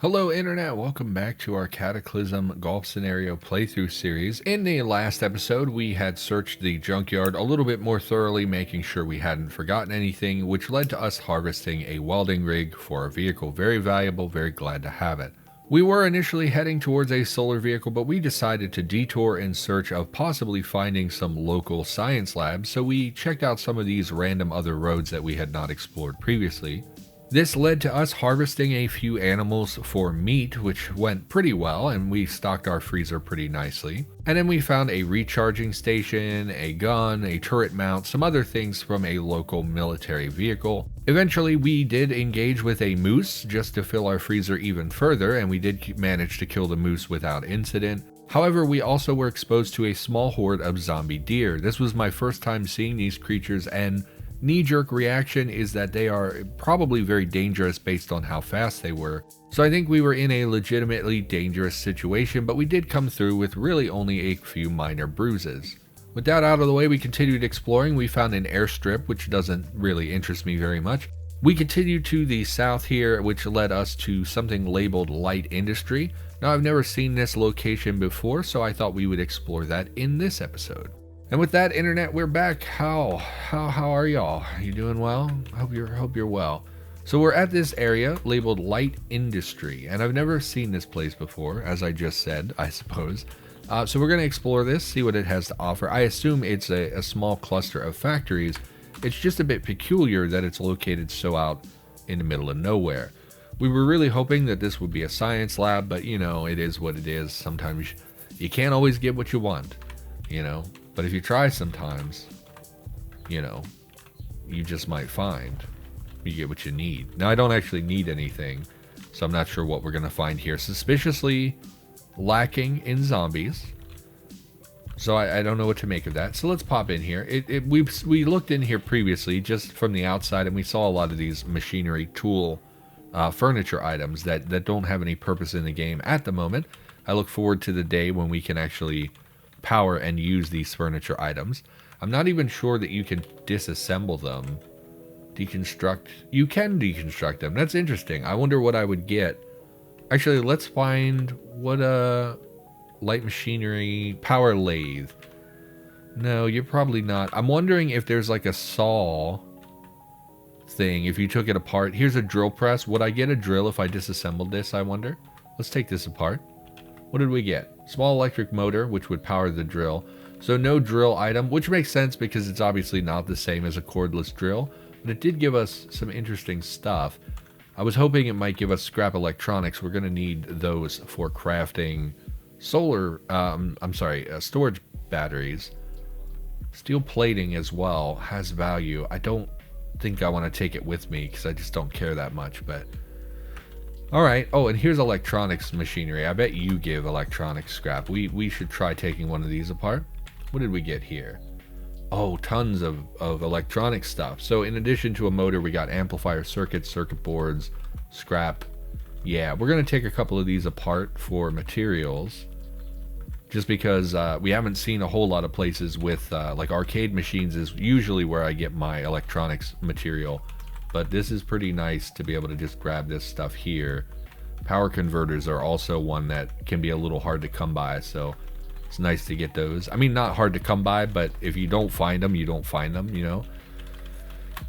Hello Internet, welcome back to our Cataclysm Golf Scenario playthrough series. In the last episode, we had searched the junkyard a little bit more thoroughly, making sure we hadn't forgotten anything, which led to us harvesting a welding rig for our vehicle. Very valuable, very glad to have it. We were initially heading towards a solar vehicle, but we decided to detour in search of possibly finding some local science labs, so we checked out some of these random other roads that we had not explored previously. This led to us harvesting a few animals for meat, which went pretty well, and we stocked our freezer pretty nicely. And then we found a recharging station, a gun, a turret mount, some other things from a local military vehicle. Eventually, we did engage with a moose just to fill our freezer even further, and we did manage to kill the moose without incident. However, we also were exposed to a small horde of zombie deer. This was my first time seeing these creatures, and knee-jerk reaction is that they are probably very dangerous based on how fast they were. So I think we were in a legitimately dangerous situation, but we did come through with really only a few minor bruises. With that out of the way, we continued exploring. We found an airstrip, which doesn't really interest me very much. We continued to the south here, which led us to something labeled light industry. Now, I've never seen this location before, so I thought we would explore that in this episode. And with that, Internet, we're back. How are y'all? You doing well? Hope you're well. So we're at this area labeled Light Industry, and I've never seen this place before, as I just said, I suppose. So we're going to explore this, see what it has to offer. I assume it's a small cluster of factories. It's just a bit peculiar that it's located so out in the middle of nowhere. We were really hoping that this would be a science lab, but you know, it is what it is. Sometimes you can't always get what you want, you know. But if you try sometimes, you know, you just might find you get what you need. Now, I don't actually need anything, so I'm not sure what we're going to find here. Suspiciously lacking in zombies, so I don't know what to make of that. So let's pop in here. We looked in here previously just from the outside, and we saw a lot of these machinery, tool, furniture items that don't have any purpose in the game at the moment. I look forward to the day when we can actually power and use these furniture items. I'm not even sure that you can disassemble them. Deconstruct. You can deconstruct them. That's interesting. I wonder what I would get. Actually, let's find what light machinery power lathe. No, you're probably not. I'm wondering if there's like a saw thing. If you took it apart. Here's a drill press. Would I get a drill if I disassembled this, I wonder? Let's take this apart. What did we get? Small electric motor, which would power the drill. So no drill item, which makes sense because it's obviously not the same as a cordless drill, but it did give us some interesting stuff. I was hoping it might give us scrap electronics. We're going to need those for crafting storage batteries. Steel plating as well has value. I don't think I want to take it with me because I just don't care that much, but alright. Oh, and here's electronics machinery. I bet you give electronics scrap. We should try taking one of these apart. What did we get here? Oh, tons of electronic stuff. So in addition to a motor, we got amplifier circuits, circuit boards, scrap. Yeah, we're going to take a couple of these apart for materials. Just because we haven't seen a whole lot of places with, like arcade machines is usually where I get my electronics material. But this is pretty nice to be able to just grab this stuff here. Power converters are also one that can be a little hard to come by, so it's nice to get those. I mean, not hard to come by, but if you don't find them, you don't find them, you know.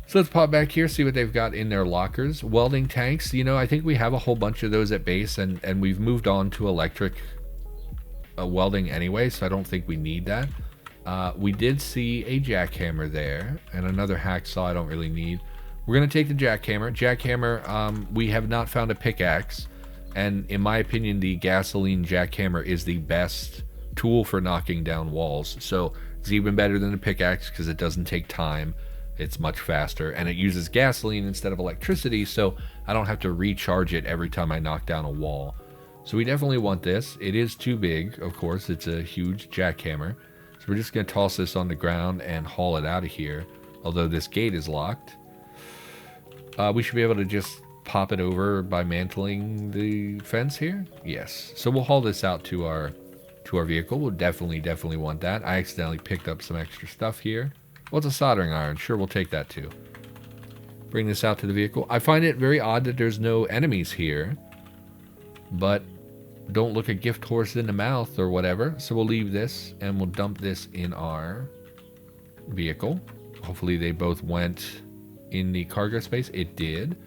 So let's pop back here, see what they've got in their lockers. Welding tanks, you know, I think we have a whole bunch of those at base, and we've moved on to electric welding anyway, so I don't think we need that. We did see a jackhammer there, and another hacksaw I don't really need. We're going to take the jackhammer. Jackhammer, we have not found a pickaxe. And in my opinion, the gasoline jackhammer is the best tool for knocking down walls. So it's even better than a pickaxe because it doesn't take time. It's much faster. And it uses gasoline instead of electricity. So I don't have to recharge it every time I knock down a wall. So we definitely want this. It is too big, of course. It's a huge jackhammer. So we're just going to toss this on the ground and haul it out of here. Although this gate is locked. We should be able to just pop it over by mantling the fence here. Yes. So we'll haul this out to our vehicle. We'll definitely want that. I accidentally picked up some extra stuff here. What's a soldering iron? Sure, we'll take that too. Bring this out to the vehicle. I find it very odd that there's no enemies here. but don't look a gift horse in the mouth or whatever. So we'll leave this and we'll dump this in our vehicle. Hopefully they both went in the cargo space. It did.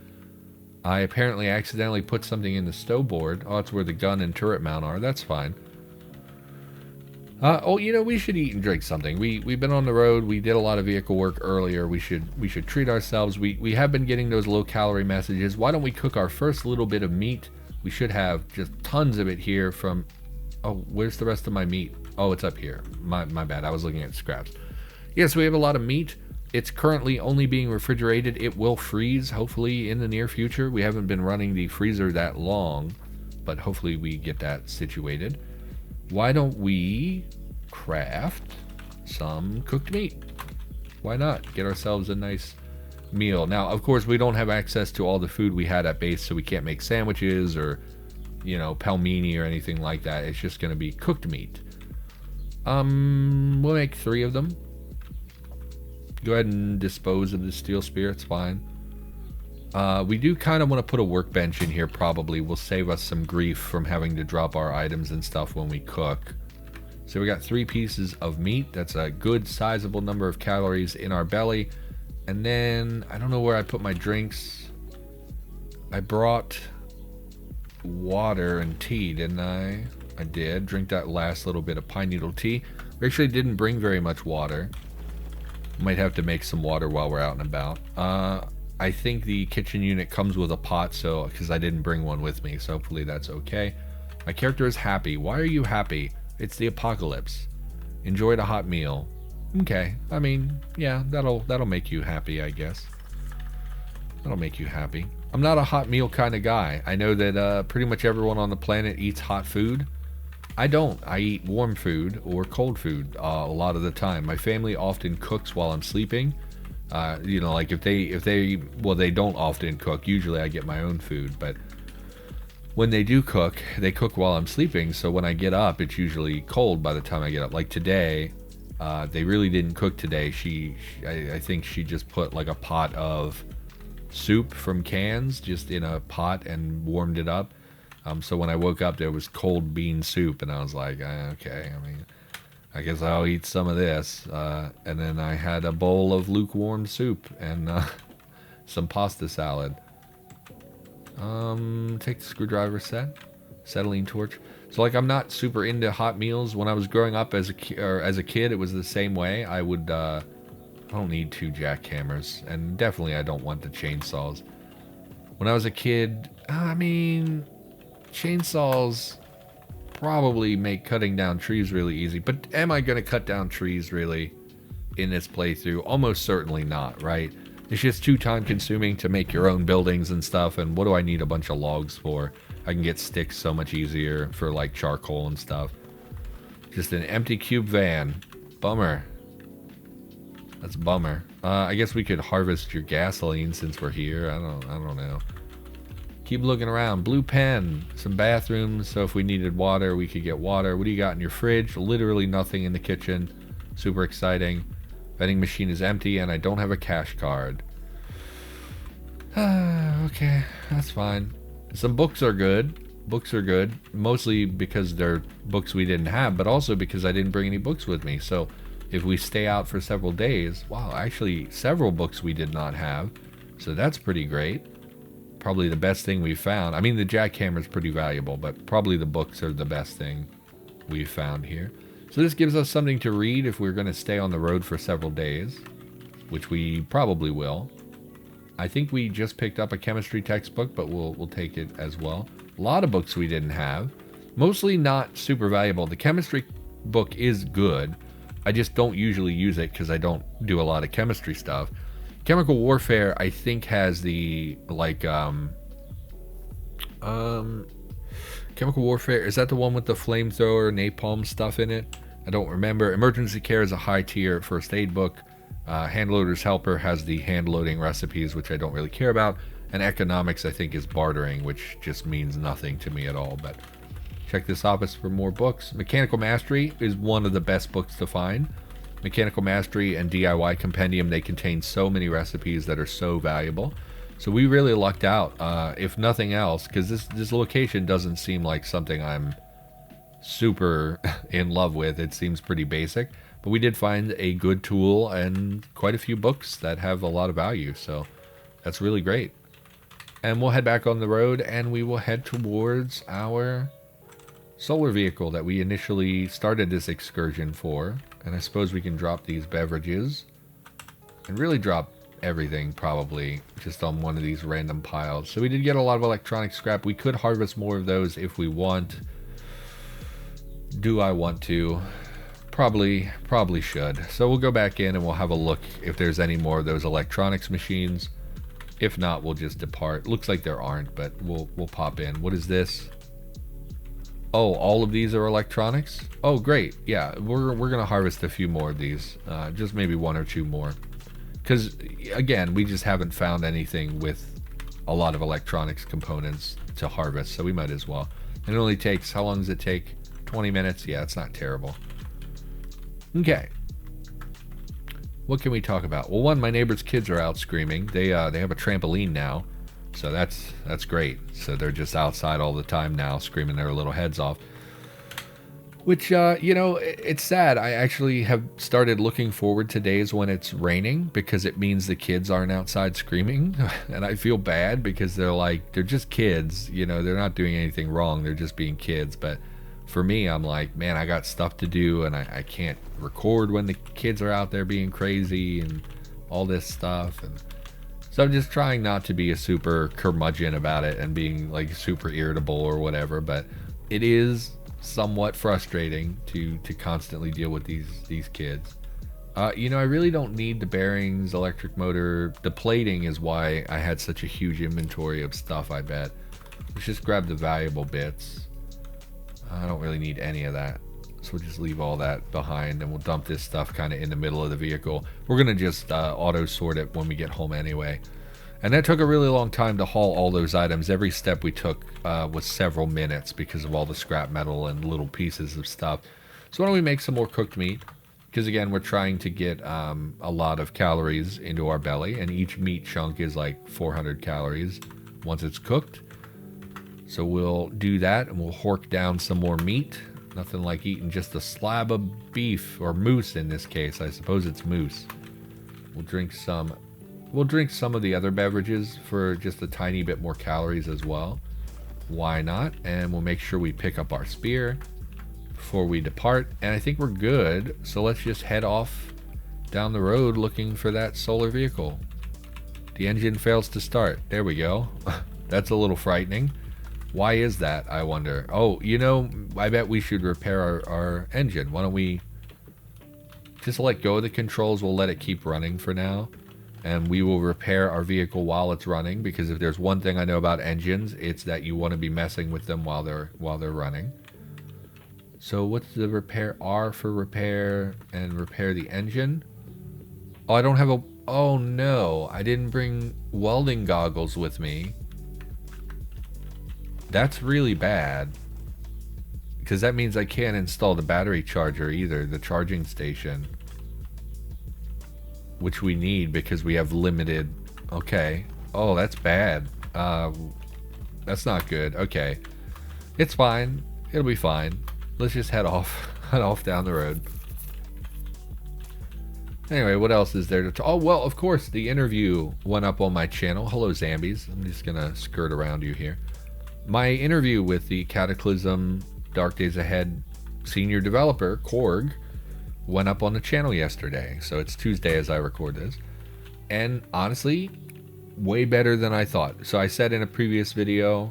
I apparently accidentally put something in the stow board. Oh, that's where the gun and turret mount are. That's fine. Oh, you know, we should eat and drink something. We've been on the road. We did a lot of vehicle work earlier. We should treat ourselves. We have been getting those low calorie messages. Why don't we cook our first little bit of meat? We should have just tons of it here from... Oh, where's the rest of my meat? Oh, it's up here. My bad. I was looking at scraps. Yes, we have a lot of meat. It's currently only being refrigerated. It will freeze, hopefully, in the near future. We haven't been running the freezer that long, but hopefully we get that situated. Why don't we craft some cooked meat? Why not? Get ourselves a nice meal. Now, of course, we don't have access to all the food we had at base, so we can't make sandwiches or, you know, pelmeni or anything like that. It's just going to be cooked meat. We'll make 3 of them. Go ahead and dispose of the steel spear. It's fine. We do kind of want to put a workbench in here, probably. Will save us some grief from having to drop our items and stuff when we cook. So we got 3 pieces of meat. That's a good sizable number of calories in our belly. And then, I don't know where I put my drinks. I brought water and tea, didn't I? I did. Drink that last little bit of pine needle tea. We actually didn't bring very much water. Might have to make some water while we're out and about. I think the kitchen unit comes with a pot, so because I didn't bring one with me, so hopefully that's okay. My character is happy. Why are you happy? It's the apocalypse. Enjoyed a hot meal. Okay, I mean, yeah, that'll make you happy, I guess. That'll make you happy. I'm not a hot meal kind of guy. I know that pretty much everyone on the planet eats hot food. I don't. I eat warm food or cold food a lot of the time. My family often cooks while I'm sleeping. You know, like if they don't often cook. Usually I get my own food, but when they do cook, they cook while I'm sleeping. So when I get up, it's usually cold by the time I get up. Like today, they really didn't cook today. I think she just put like a pot of soup from cans just in a pot and warmed it up. So when I woke up, there was cold bean soup, and I was like, okay, I mean, I guess I'll eat some of this. And then I had a bowl of lukewarm soup and some pasta salad. Take the screwdriver set, acetylene torch. So like, I'm not super into hot meals. When I was growing up as a kid, it was the same way. I don't need 2 jackhammers, and definitely I don't want the chainsaws. When I was a kid, I mean, chainsaws probably make cutting down trees really easy, but am I going to cut down trees really in this playthrough? Almost certainly not, right? It's just too time consuming to make your own buildings and stuff, and what do I need a bunch of logs for? I can get sticks so much easier for like charcoal and stuff. Just an empty cube van. Bummer. That's a bummer. I guess we could harvest your gasoline since we're here. I don't know. Keep looking around. Blue pen, some bathrooms, so if we needed water, we could get water. What do you got in your fridge? Literally nothing in the kitchen. Super exciting. Vending machine is empty, and I don't have a cash card. Okay, that's fine. Some books are good. Books are good, mostly because they're books we didn't have, but also because I didn't bring any books with me. So if we stay out for several days, wow, actually several books we did not have. So that's pretty great. Probably the best thing we've found. I mean, the jackhammer is pretty valuable, but probably the books are the best thing we've found here. So this gives us something to read if we're going to stay on the road for several days, which we probably will. I think we just picked up a chemistry textbook, but we'll take it as well. A lot of books we didn't have, mostly not super valuable. The chemistry book is good. I just don't usually use it because I don't do a lot of chemistry stuff. Chemical Warfare, I think, has the, like, Chemical Warfare, is that the one with the flamethrower, napalm stuff in it? I don't remember. Emergency Care is a high-tier first aid book. Handloader's Helper has the hand-loading recipes, which I don't really care about. And Economics, I think, is bartering, which just means nothing to me at all. But check this office for more books. Mechanical Mastery is one of the best books to find. Mechanical Mastery and DIY Compendium, they contain so many recipes that are so valuable. So we really lucked out, if nothing else, because this location doesn't seem like something I'm super in love with. It seems pretty basic, but we did find a good tool and quite a few books that have a lot of value, so that's really great. And we'll head back on the road, and we will head towards our solar vehicle that we initially started this excursion for. And I suppose we can drop these beverages and really drop everything probably just on one of these random piles. So we did get a lot of electronic scrap. We could harvest more of those if we want. Do I want to? Probably should. So we'll go back in and we'll have a look if there's any more of those electronics machines. If not, we'll just depart. Looks like there aren't, but we'll pop in. What is this? Oh, all of these are electronics? Oh, great. Yeah, we're gonna harvest a few more of these. Just maybe one or two more. Because, again, we just haven't found anything with a lot of electronics components to harvest, so we might as well. And it only takes, how long does it take? 20 minutes? Yeah, it's not terrible. Okay. What can we talk about? Well, one, my neighbor's kids are out screaming. They have a trampoline now, so that's great. So they're just outside all the time now, screaming their little heads off. Which, you know, it's sad. I actually have started looking forward to days when it's raining because it means the kids aren't outside screaming. And I feel bad because they're just kids. You know, they're not doing anything wrong. They're just being kids. But for me, I'm like, man, I got stuff to do and I can't record when the kids are out there being crazy and all this stuff. And so I'm just trying not to be a super curmudgeon about it and being like super irritable or whatever. But it is somewhat frustrating to constantly deal with these kids. You know, I really don't need the bearings, electric motor. The plating is why I had such a huge inventory of stuff, I bet. Let's just grab the valuable bits. I don't really need any of that, so we'll just leave all that behind and we'll dump this stuff kind of in the middle of the vehicle. We're gonna just auto sort it when we get home anyway. And that took a really long time to haul all those items. Every step we took was several minutes because of all the scrap metal and little pieces of stuff. So why don't we make some more cooked meat? Because again, we're trying to get a lot of calories into our belly, and each meat chunk is like 400 calories once it's cooked. So we'll do that and we'll hork down some more meat. Nothing like eating just a slab of beef, or moose in this case. I suppose it's moose. We'll drink some of the other beverages for just a tiny bit more calories as well. Why not? And we'll make sure we pick up our spear before we depart. And I think we're good. So let's just head off down the road looking for that solar vehicle. The engine fails to start. There we go. That's a little frightening. Why is that, I wonder? Oh, you know, I bet we should repair our engine. Why don't we just let go of the controls? We'll let it keep running for now. And we will repair our vehicle while it's running, because if there's one thing I know about engines, it's that you want to be messing with them while they're running. So what's the repair? R for repair, and repair the engine. Oh, I don't have a... Oh no, I didn't bring welding goggles with me. That's really bad, because that means I can't install the battery charger either, the charging station, which we need because we have limited... Okay. Oh, that's bad. That's not good. Okay. It's fine. It'll be fine. Let's just head off. Head off down the road. Anyway, what else is there to... Oh, well, of course, the interview went up on my channel. Hello, Zambies. I'm just going to skirt around you here. My interview with the Cataclysm Dark Days Ahead senior developer, Korg, went up on the channel yesterday. So it's Tuesday as I record this. And honestly, way better than I thought. So I said in a previous video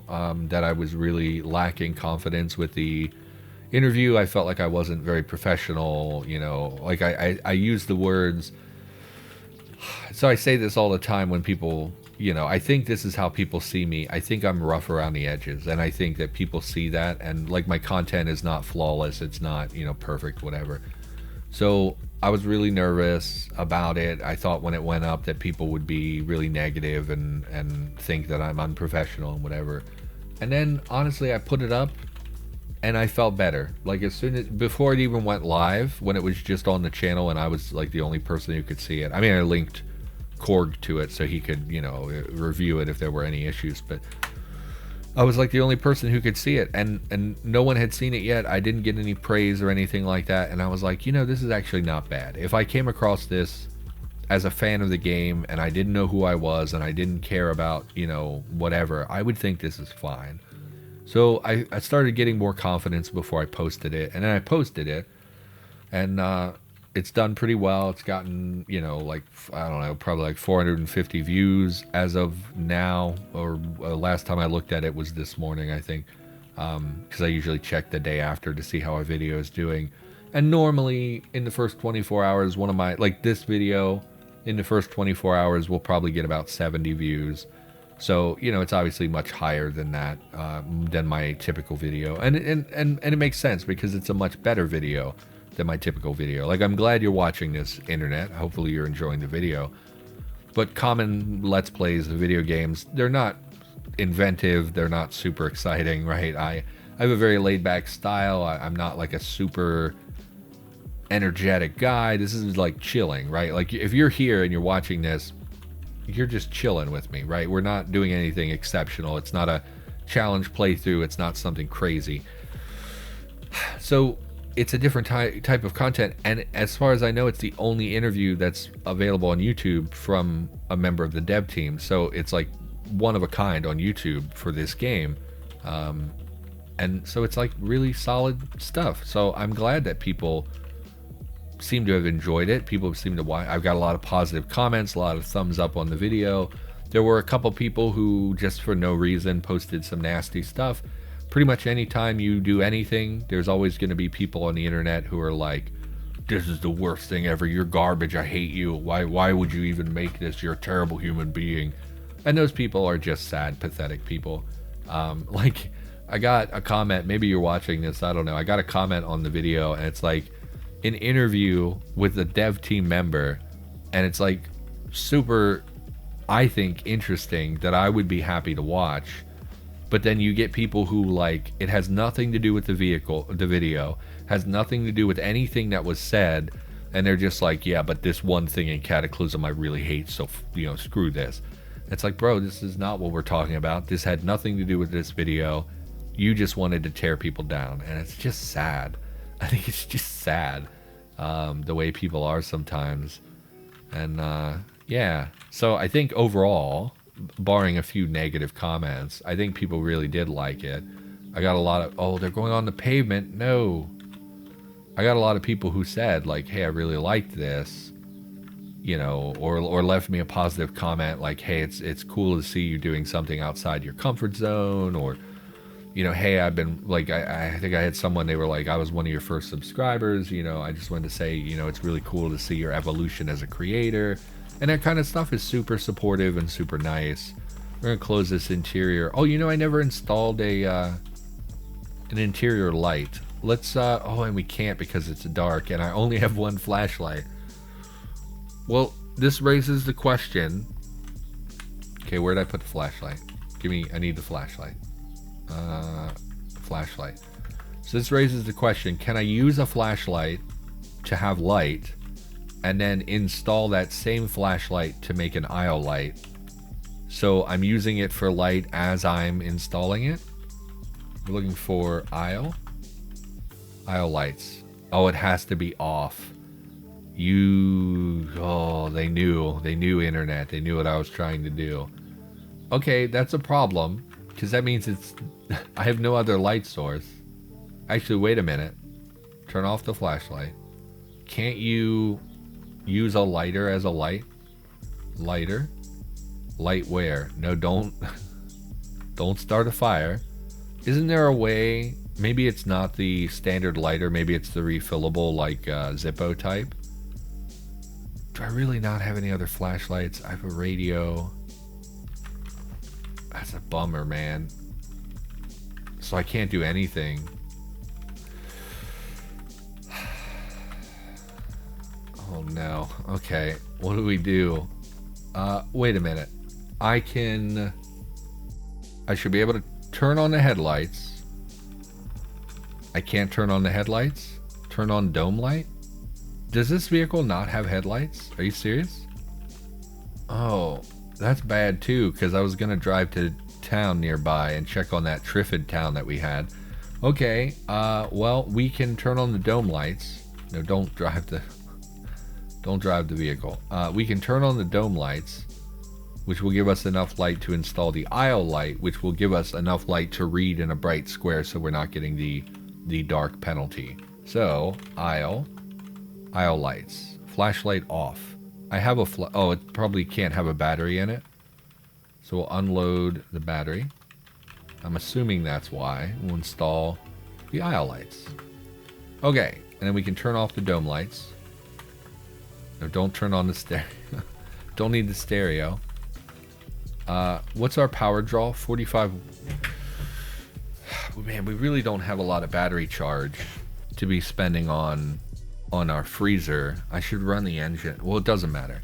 that I was really lacking confidence with the interview. I felt like I wasn't very professional, you know, like I use the words. So I say this all the time when people... You know, I think this is how people see me. I think I'm rough around the edges, and I think that people see that, and like my content is not flawless. It's not, you know, perfect, whatever. So I was really nervous about it. I thought when it went up that people would be really negative and think that I'm unprofessional and whatever. And then honestly, I put it up and I felt better. Like as soon as, before it even went live, when it was just on the channel and I was like the only person who could see it. I mean, I linked Korg to it so he could, you know, review it if there were any issues. But I was like the only person who could see it, and no one had seen it yet. I didn't get any praise or anything like that, and I was like, you know, this is actually not bad. If I came across this as a fan of the game and I didn't know who I was and I didn't care about, you know, whatever, I would think this is fine. So I started getting more confidence before I posted it, and then I posted it, and it's done pretty well. It's gotten, you know, like, I don't know, probably like 450 views as of now, or last time I looked at it was this morning, I think, because I usually check the day after to see how a video is doing. And normally in the first 24 hours, one of my, like this video, in the first 24 hours will probably get about 70 views. So, you know, it's obviously much higher than that, than my typical video. And it makes sense because it's a much better video than my typical video. Like, I'm glad you're watching this, internet. Hopefully you're enjoying the video. But common Let's Plays of video games, they're not inventive. They're not super exciting, right? I have a very laid-back style. I'm not like a super energetic guy. This is like chilling, right? Like, if you're here and you're watching this, you're just chilling with me, right? We're not doing anything exceptional. It's not a challenge playthrough. It's not something crazy. So it's a different type of content, and as far as I know, it's the only interview that's available on YouTube from a member of the dev team. So it's like one of a kind on YouTube for this game, and so it's like really solid stuff. So I'm glad that people seem to have enjoyed it. People seem to watch. I've got a lot of positive comments, a lot of thumbs up on the video. There were a couple people who just for no reason posted some nasty stuff. Pretty much anytime you do anything, there's always going to be people on the internet who are like, this is the worst thing ever, you're garbage, I hate you, why would you even make this, you're a terrible human being. And those people are just sad, pathetic people. Like, I got a comment, maybe you're watching this, I don't know, I got a comment on the video, and it's like an interview with a dev team member, and it's like super, I think, interesting, that I would be happy to watch. But then you get people who, like, it has nothing to do with the video, has nothing to do with anything that was said, and they're just like, yeah, but this one thing in Cataclysm I really hate, so, you know, screw this. It's like, bro, this is not what we're talking about. This had nothing to do with this video. You just wanted to tear people down, and it's just sad. I think it's just sad, the way people are sometimes. And, yeah. So I think overall, barring a few negative comments, I think people really did like it. I got a lot of, oh, they're going on the pavement. No. I got a lot of people who said, like, hey, I really liked this, you know, or left me a positive comment like, hey, it's cool to see you doing something outside your comfort zone, or, you know, hey, I've been, like, I think I had someone, they were like, I was one of your first subscribers, you know, I just wanted to say, you know, it's really cool to see your evolution as a creator. And that kind of stuff is super supportive and super nice. We're gonna close this interior. Oh, you know, I never installed an interior light. Let's, oh, and we can't because it's dark and I only have one flashlight. Well, this raises the question. Okay, where did I put the flashlight? I need the flashlight. Flashlight. So this raises the question, can I use a flashlight to have light and then install that same flashlight to make an aisle light? So I'm using it for light as I'm installing it. We're looking for aisle lights. Oh, it has to be off. Oh, they knew internet. They knew what I was trying to do. Okay, that's a problem, because that means I have no other light source. Actually, wait a minute. Turn off the flashlight. Can't you use a lighter as a light? Lighter? Light where? No, don't start a fire. Isn't there a way, maybe it's not the standard lighter, maybe it's the refillable, like Zippo type? Do I really not have any other flashlights? I have a radio. That's a bummer, man. So I can't do anything. Oh no. Okay. What do we do? Wait a minute. I should be able to turn on the headlights. I can't turn on the headlights? Turn on dome light? Does this vehicle not have headlights? Are you serious? Oh, that's bad too, because I was going to drive to town nearby and check on that Triffid town that we had. Okay, well, we can turn on the dome lights. No, don't drive the vehicle. We can turn on the dome lights, which will give us enough light to install the aisle light, which will give us enough light to read in a bright square so we're not getting the dark penalty. So, aisle lights. Flashlight off. I have oh, it probably can't have a battery in it. So we'll unload the battery. I'm assuming that's why. We'll install the aisle lights. Okay, and then we can turn off the dome lights. No, don't turn on the stereo. Don't need the stereo. What's our power draw? 45. Man, we really don't have a lot of battery charge to be spending on our freezer. I should run the engine. Well, it doesn't matter.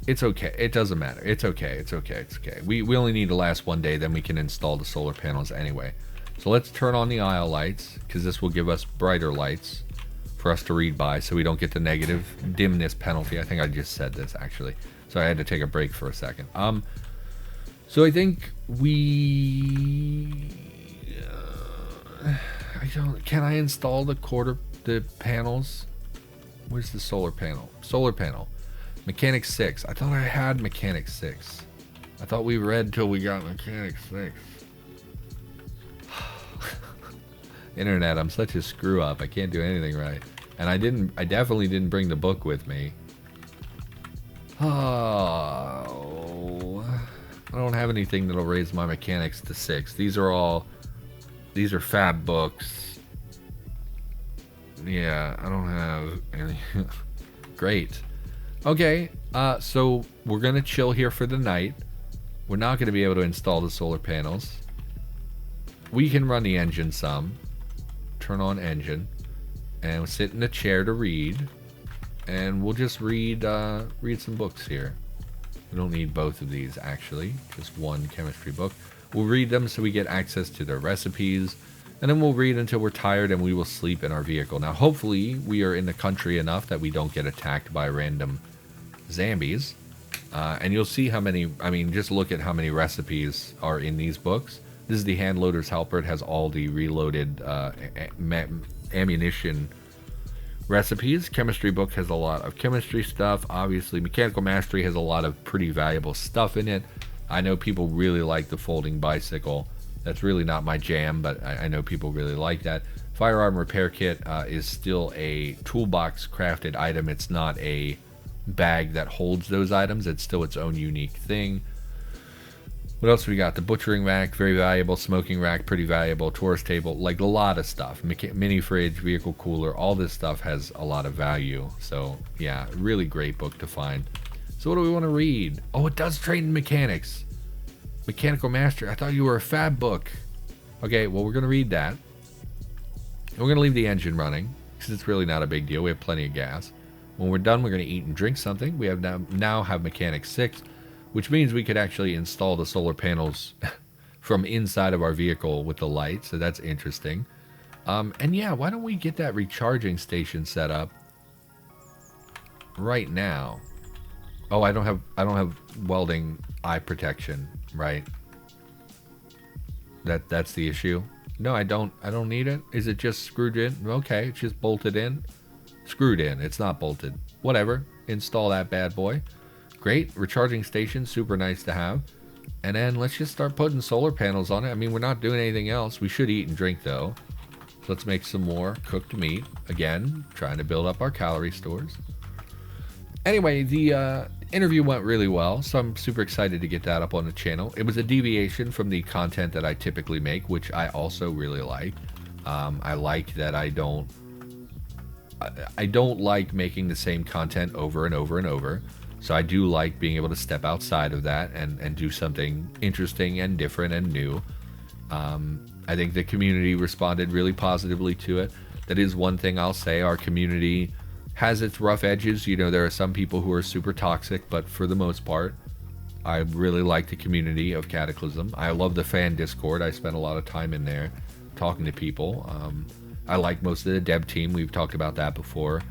It's okay. It doesn't matter. It's okay. It's okay. It's okay. We only need to last one day, then we can install the solar panels anyway. So let's turn on the aisle lights, because this will give us brighter lights for us to read by, so we don't get the negative dimness penalty. I think I just said this, actually. So I had to take a break for a second. So I think we... Can I install the panels? Where's the solar panel? Solar panel. Mechanics 6. I thought I had Mechanics 6. I thought we read till we got Mechanics 6. Internet, I'm such a screw up. I can't do anything right. And I definitely didn't bring the book with me. Oh, I don't have anything that'll raise my mechanics to 6. These are fab books. Yeah, I don't have any. Great. Okay, so we're gonna chill here for the night. We're not gonna be able to install the solar panels. We can run the engine some. Turn on engine. And we'll sit in a chair to read. And we'll just read some books here. We don't need both of these, actually. Just one chemistry book. We'll read them so we get access to their recipes. And then we'll read until we're tired and we will sleep in our vehicle. Now, hopefully, we are in the country enough that we don't get attacked by random zombies. And you'll see how many, just look at how many recipes are in these books. This is the Hand Loader's Helper. It has all the reloaded ammunition recipes. Chemistry book has a lot of chemistry stuff. Obviously, Mechanical Mastery has a lot of pretty valuable stuff in it. I know people really like the folding bicycle. That's really not my jam, but I know people really like that. Firearm Repair Kit is still a toolbox crafted item. It's not a bag that holds those items. It's still its own unique thing. What else we got? The Butchering Rack, very valuable. Smoking Rack, pretty valuable. Tourist Table, like a lot of stuff. Mini Fridge, Vehicle Cooler, all this stuff has a lot of value. So, yeah, really great book to find. So what do we want to read? Oh, it does train in mechanics. Mechanical Master. I thought you were a fab book. Okay, well, we're going to read that. And we're going to leave the engine running, because it's really not a big deal. We have plenty of gas. When we're done, we're going to eat and drink something. We have now have Mechanics 6, which means we could actually install the solar panels from inside of our vehicle with the light. So that's interesting. And yeah, why don't we get that recharging station set up right now? Oh, I don't have welding eye protection, right? That's the issue. No, I don't need it. Is it just screwed in? Okay, it's just bolted in. Screwed in. It's not bolted. Whatever. Install that bad boy. Great. Recharging station. Super nice to have. And then let's just start putting solar panels on it. I mean, we're not doing anything else. We should eat and drink, though. So let's make some more cooked meat. Again, trying to build up our calorie stores. Anyway, the interview went really well, so I'm super excited to get that up on the channel. It was a deviation from the content that I typically make, which I also really like. I like that I don't like making the same content over and over and over. So I do like being able to step outside of that and do something interesting and different and new. I think the community responded really positively to it. That is one thing I'll say. Our community has its rough edges. You know, there are some people who are super toxic, but for the most part, I really like the community of Cataclysm. I love the fan Discord. I spend a lot of time in there talking to people. I like most of the dev team. We've talked about that before.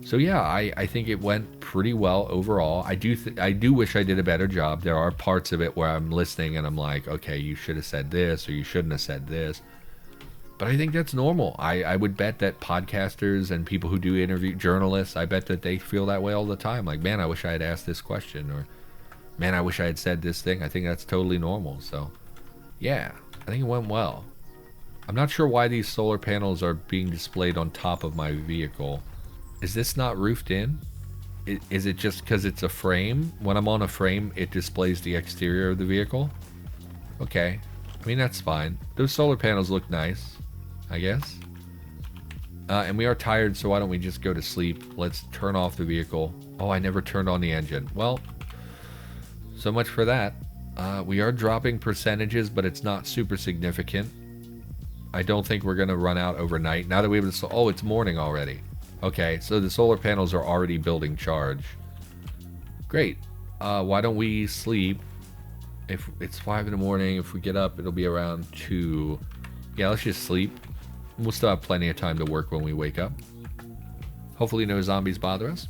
So yeah, I think it went pretty well overall. I do wish I did a better job. There are parts of it where I'm listening and I'm like, okay, you should have said this or you shouldn't have said this. But I think that's normal. I would bet that podcasters and people who do interview journalists, I bet that they feel that way all the time. Like, man, I wish I had asked this question, or man, I wish I had said this thing. I think that's totally normal. So yeah, I think it went well. I'm not sure why these solar panels are being displayed on top of my vehicle. Is this not roofed in? Is it just because it's a frame? When I'm on a frame, it displays the exterior of the vehicle? Okay. I mean, that's fine. Those solar panels look nice, I guess. And we are tired, so why don't we just go to sleep? Let's turn off the vehicle. Oh, I never turned on the engine. Well, so much for that. We are dropping percentages, but it's not super significant. I don't think we're going to run out overnight. Now that we have this... Oh, it's morning already. Okay, so the solar panels are already building charge. Great. Why don't we sleep? If it's 5 in the morning, if we get up, it'll be around 2. Yeah, let's just sleep. We'll still have plenty of time to work when we wake up. Hopefully no zombies bother us.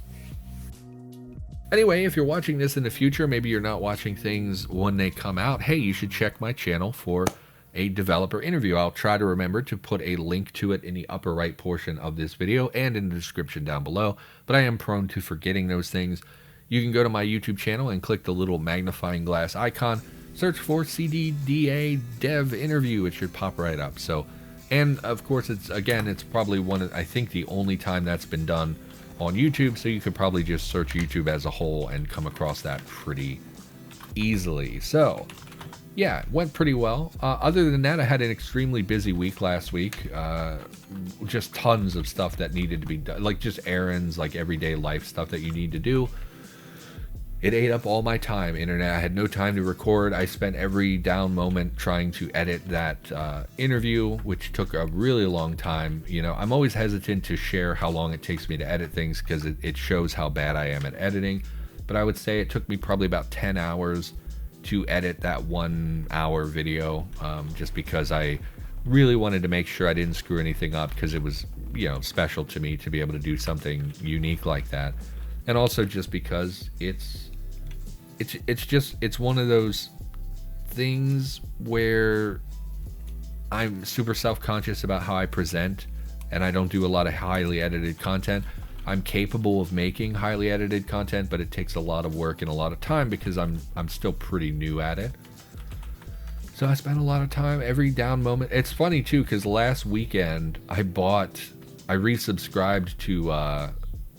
Anyway, if you're watching this in the future, maybe you're not watching things when they come out, hey, you should check my channel for a developer interview. I'll try to remember to put a link to it in the upper right portion of this video and in the description down below, but I am prone to forgetting those things. You can go to my YouTube channel and click the little magnifying glass icon, search for CDDA dev interview. It should pop right up. So, and of course, it's probably I think the only time that's been done on YouTube, so you could probably just search YouTube as a whole and come across that pretty easily. So yeah, it went pretty well. Other than that, I had an extremely busy week last week. Just tons of stuff that needed to be done, like just errands, like everyday life stuff that you need to do. It ate up all my time. Internet, I had no time to record. I spent every down moment trying to edit that interview, which took a really long time. You know, I'm always hesitant to share how long it takes me to edit things because it shows how bad I am at editing. But I would say it took me probably about 10 hours to edit that 1 hour video, just because I really wanted to make sure I didn't screw anything up, because it was, you know, special to me to be able to do something unique like that. And also just because it's one of those things where I'm super self-conscious about how I present, and I don't do a lot of highly edited content. I'm capable of making highly edited content, but it takes a lot of work and a lot of time because I'm still pretty new at it. So I spent a lot of time every down moment. It's funny too, because last weekend I resubscribed to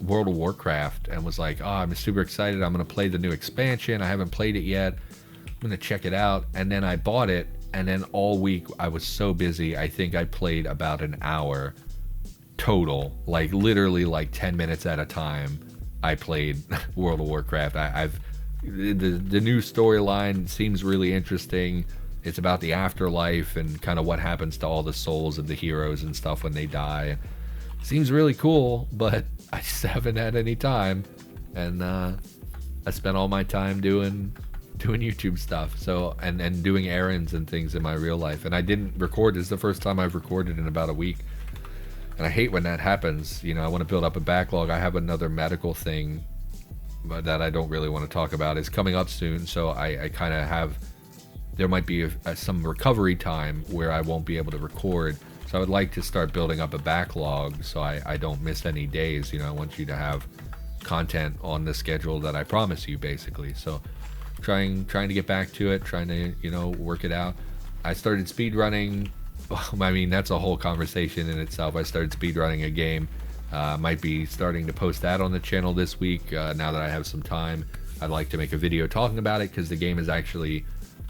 World of Warcraft and was like, oh, I'm super excited. I'm going to play the new expansion. I haven't played it yet. I'm going to check it out. And then I bought it. And then all week I was so busy. I think I played about an hour total, like literally like 10 minutes at a time. I played World of Warcraft. The new storyline seems really interesting. It's about the afterlife and kind of what happens to all the souls of the heroes and stuff when they die. Seems really cool, but I just haven't had any time, and I spent all my time doing YouTube stuff, so and doing errands and things in my real life. And I didn't record. This is the first time I've recorded in about a week. And I hate when that happens. You know, I want to build up a backlog. I have another medical thing, but that I don't really want to talk about. It's coming up soon, so I kind of have... There might be some recovery time where I won't be able to record. So I would like to start building up a backlog so I don't miss any days. You know, I want you to have content on the schedule that I promise you, basically. So trying to get back to it, trying to, you know, work it out. I started speedrunning. I mean, that's a whole conversation in itself. I started speedrunning a game. Might be starting to post that on the channel this week. Now that I have some time, I'd like to make a video talking about it, because the game is actually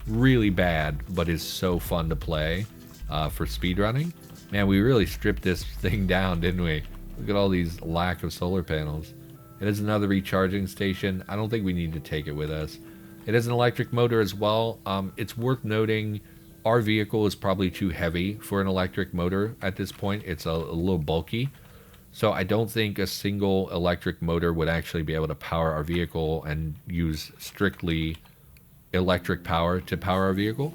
really bad, but is so fun to play for speedrunning. Man, we really stripped this thing down, didn't we? Look at all these lack of solar panels. It has another recharging station. I don't think we need to take it with us. It has an electric motor as well. It's worth noting our vehicle is probably too heavy for an electric motor at this point. It's a little bulky. So I don't think a single electric motor would actually be able to power our vehicle and use strictly electric power to power our vehicle.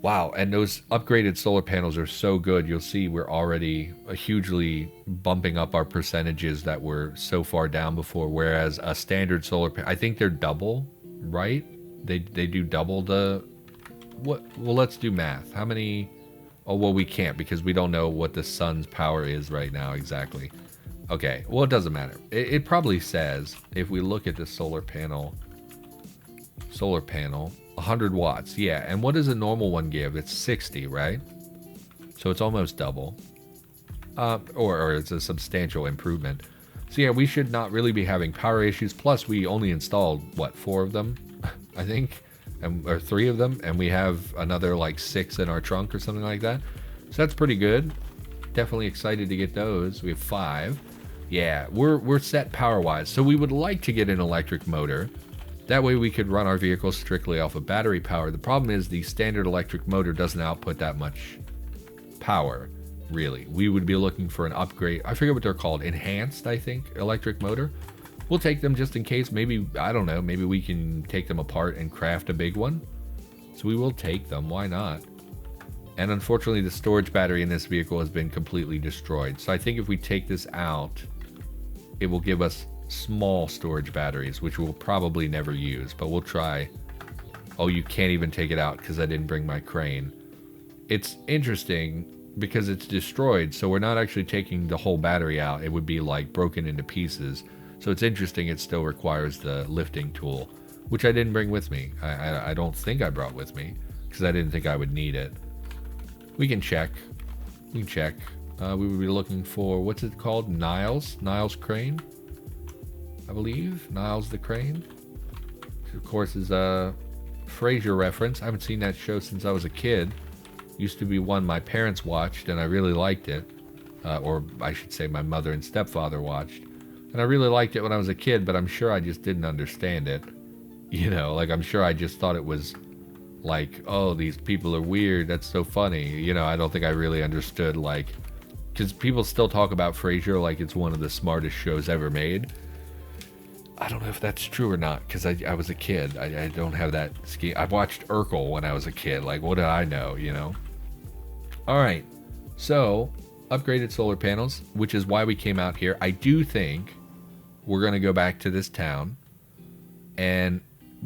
Wow, and those upgraded solar panels are so good. You'll see we're already hugely bumping up our percentages that were so far down before, whereas a standard solar panel, I think they're double, right? They do double the, what? Well, let's do math. How many? Oh, well, we can't because we don't know what the sun's power is right now exactly. Okay, well, it doesn't matter. It probably says, if we look at the solar panel, 100 watts, yeah. And what does a normal one give? It's 60, right? So it's almost double. Or it's a substantial improvement. So yeah, we should not really be having power issues. Plus, we only installed, what, 4 of them, I think? Or 3 of them, and we have another like 6 in our trunk or something like that. So that's pretty good. Definitely excited to get those. We have 5. Yeah, we're set power-wise. So we would like to get an electric motor. That way we could run our vehicles strictly off of battery power. The problem is the standard electric motor doesn't output that much power, really. We would be looking for an upgrade. I forget what they're called. Enhanced, I think, electric motor. We'll take them just in case. Maybe, I don't know, maybe we can take them apart and craft a big one. So we will take them. Why not? And unfortunately, the storage battery in this vehicle has been completely destroyed. So I think if we take this out, it will give us small storage batteries, which we'll probably never use, but we'll try. Oh, you can't even take it out because I didn't bring my crane. It's interesting because it's destroyed, so we're not actually taking the whole battery out. It would be like broken into pieces. So it's interesting it still requires the lifting tool, which I didn't bring with me. I don't think I brought with me because I didn't think I would need it. We can check. We can check. We would be looking for, what's it called? Niles crane, I believe. Niles the crane, which of course is a Frasier reference. I haven't seen that show since I was a kid. Used to be one my parents watched and I really liked it, or I should say my mother and stepfather watched, and I really liked it when I was a kid, but I'm sure I just didn't understand it, you know, like I'm sure I just thought it was like, oh, these people are weird, that's so funny, you know. I don't think I really understood, like, because people still talk about Frasier like it's one of the smartest shows ever made. I don't know if that's true or not, because I was a kid. I don't have that scheme. I watched Urkel when I was a kid. Like, what did I know, you know? All right. So, upgraded solar panels, which is why we came out here. I do think we're going to go back to this town. And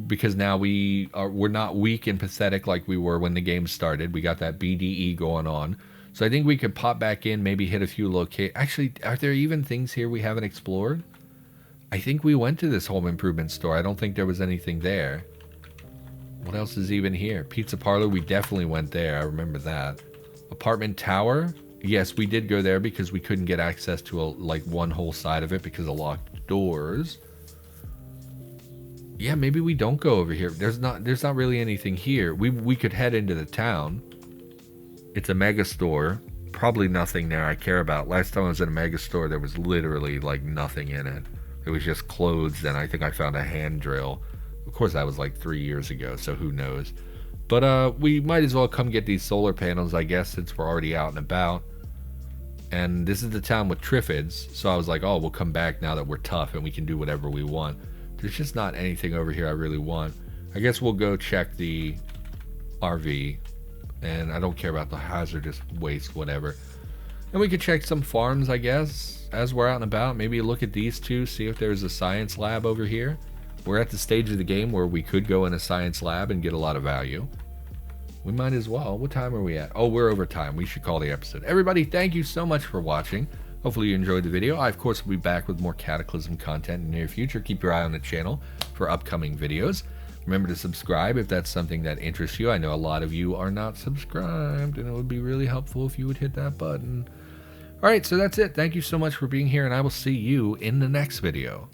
because now we're not weak and pathetic like we were when the game started. We got that BDE going on. So I think we could pop back in, maybe hit a few locations. Actually, are there even things here we haven't explored? I think we went to this home improvement store. I don't think there was anything there. What else is even here? Pizza parlor, we definitely went there. I remember that. Apartment tower? Yes, we did go there because we couldn't get access to like one whole side of it because of locked doors. Yeah, maybe we don't go over here. There's not really anything here. We could head into the town. It's a mega store. Probably nothing there I care about. Last time I was in a mega store, there was literally like nothing in it. It was just clothes, and I think I found a hand drill. Of course, that was like 3 years ago, so who knows. But we might as well come get these solar panels, I guess, since we're already out and about. And this is the town with Triffids, so I was like, oh, we'll come back now that we're tough and we can do whatever we want. There's just not anything over here I really want. I guess we'll go check the RV. And I don't care about the hazardous waste, whatever. And we could check some farms, I guess, as we're out and about. Maybe look at these two, see if there's a science lab over here. We're at the stage of the game where we could go in a science lab and get a lot of value. We might as well. What time are we at? Oh, we're over time. We should call the episode. Everybody, thank you so much for watching. Hopefully you enjoyed the video. I, of course, will be back with more Cataclysm content in the near future. Keep your eye on the channel for upcoming videos. Remember to subscribe if that's something that interests you. I know a lot of you are not subscribed, and it would be really helpful if you would hit that button. All right, so that's it. Thank you so much for being here, and I will see you in the next video.